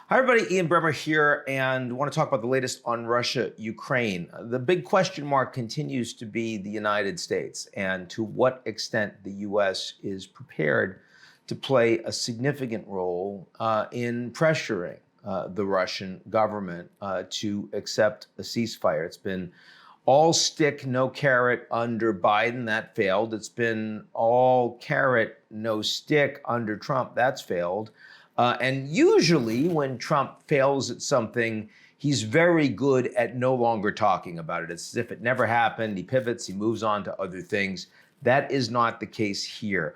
Hi, everybody. Ian Bremmer here, and want to talk about the latest on Russia, Ukraine. The big question mark continues to be the United States and to what extent the U.S. is prepared to play a significant role in pressuring the Russian government to accept a ceasefire. It's been all stick, no carrot under Biden. That failed. It's been all carrot, no stick under Trump. That's failed. And usually when Trump fails at something, he's very good at no longer talking about it. It's as if it never happened. He pivots, he moves on to other things. That is not the case here.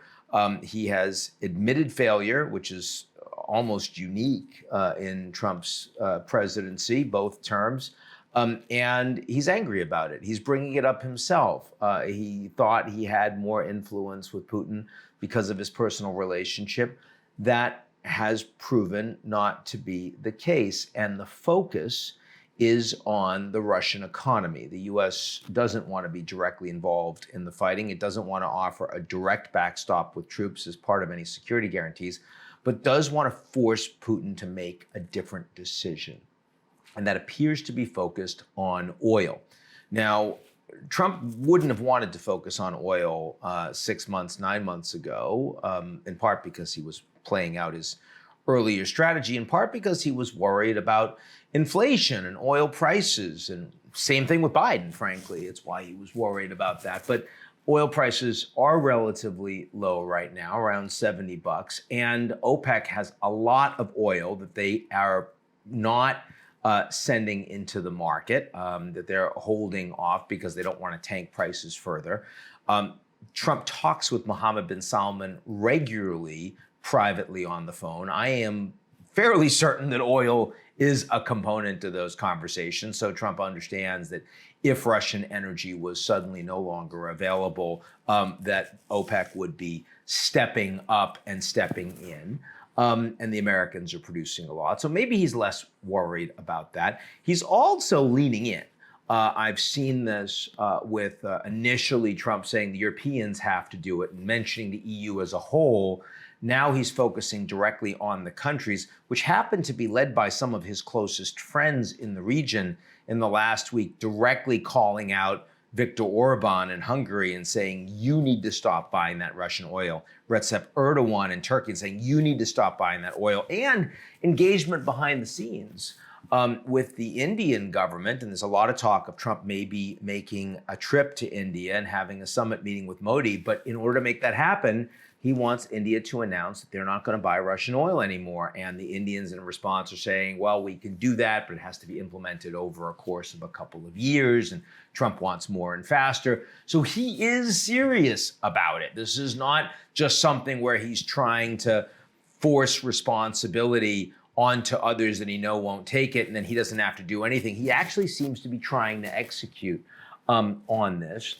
He has admitted failure, which is almost unique in Trump's presidency, both terms. And he's angry about it. He's bringing it up himself. He thought he had more influence with Putin because of his personal relationship. That has proven not to be the case. And the focus is on the Russian economy. The U.S. doesn't want to be directly involved in the fighting. It doesn't want to offer a direct backstop with troops as part of any security guarantees, but does want to force Putin to make a different decision. And that appears to be focused on oil. Now, Trump wouldn't have wanted to focus on oil 6 months, 9 months ago, in part because he was playing out his earlier strategy, in part because he was worried about inflation and oil prices. And same thing with Biden, frankly. It's why he was worried about that. But oil prices are relatively low right now, around $70. And OPEC has a lot of oil that they are not sending into the market, that they're holding off because they don't want to tank prices further. Trump talks with Mohammed bin Salman regularly, privately on the phone. I am fairly certain that oil is a component to those conversations. So Trump understands that if Russian energy was suddenly no longer available, that OPEC would be stepping up and stepping in. And the Americans are producing a lot. So maybe he's less worried about that. He's also leaning in. I've seen this with initially Trump saying the Europeans have to do it and mentioning the EU as a whole. Now he's focusing directly on the countries, which happen to be led by some of his closest friends in the region in the last week, directly calling out Viktor Orban in Hungary and saying, you need to stop buying that Russian oil. Recep Erdogan in Turkey and saying, you need to stop buying that oil. And engagement behind the scenes with the Indian government. And there's a lot of talk of Trump maybe making a trip to India and having a summit meeting with Modi. But in order to make that happen, he wants India to announce that they're not going to buy Russian oil anymore. And the Indians in response are saying, well, we can do that, but it has to be implemented over a course of a couple of years. And Trump wants more and faster. So he is serious about it. This is not just something where he's trying to force responsibility onto others that he knows won't take it, and then he doesn't have to do anything. He actually seems to be trying to execute on this.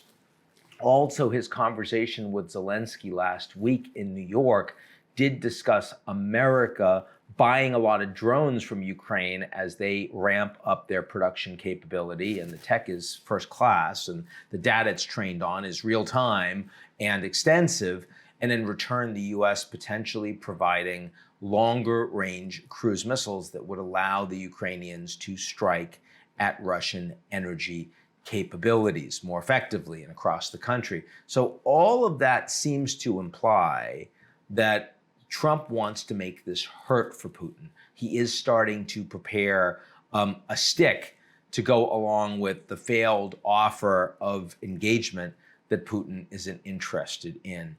Also, his conversation with Zelensky last week in New York did discuss America buying a lot of drones from Ukraine as they ramp up their production capability. And the tech is first class, and the data it's trained on is real time and extensive. And in return, the U.S. potentially providing longer range cruise missiles that would allow the Ukrainians to strike at Russian energy capabilities more effectively and across the country. So all of that seems to imply that Trump wants to make this hurt for Putin. He is starting to prepare a stick to go along with the failed offer of engagement that Putin isn't interested in.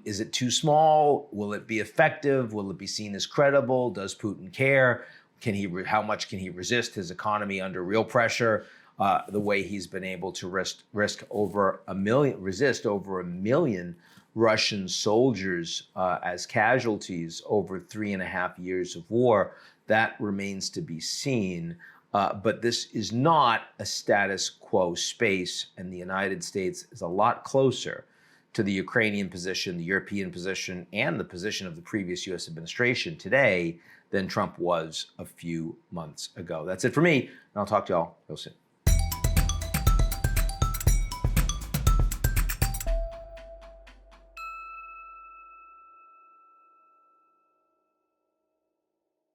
Is it too small? Will it be effective? Will it be seen as credible? Does Putin care? How much can he resist his economy under real pressure? The way he's been able to resist over a million Russian soldiers as casualties over 3.5 years of war, that remains to be seen. But this is not a status quo space, and the United States is a lot closer to the Ukrainian position, the European position, and the position of the previous U.S. administration today than Trump was a few months ago. That's it for me, and I'll talk to y'all real soon.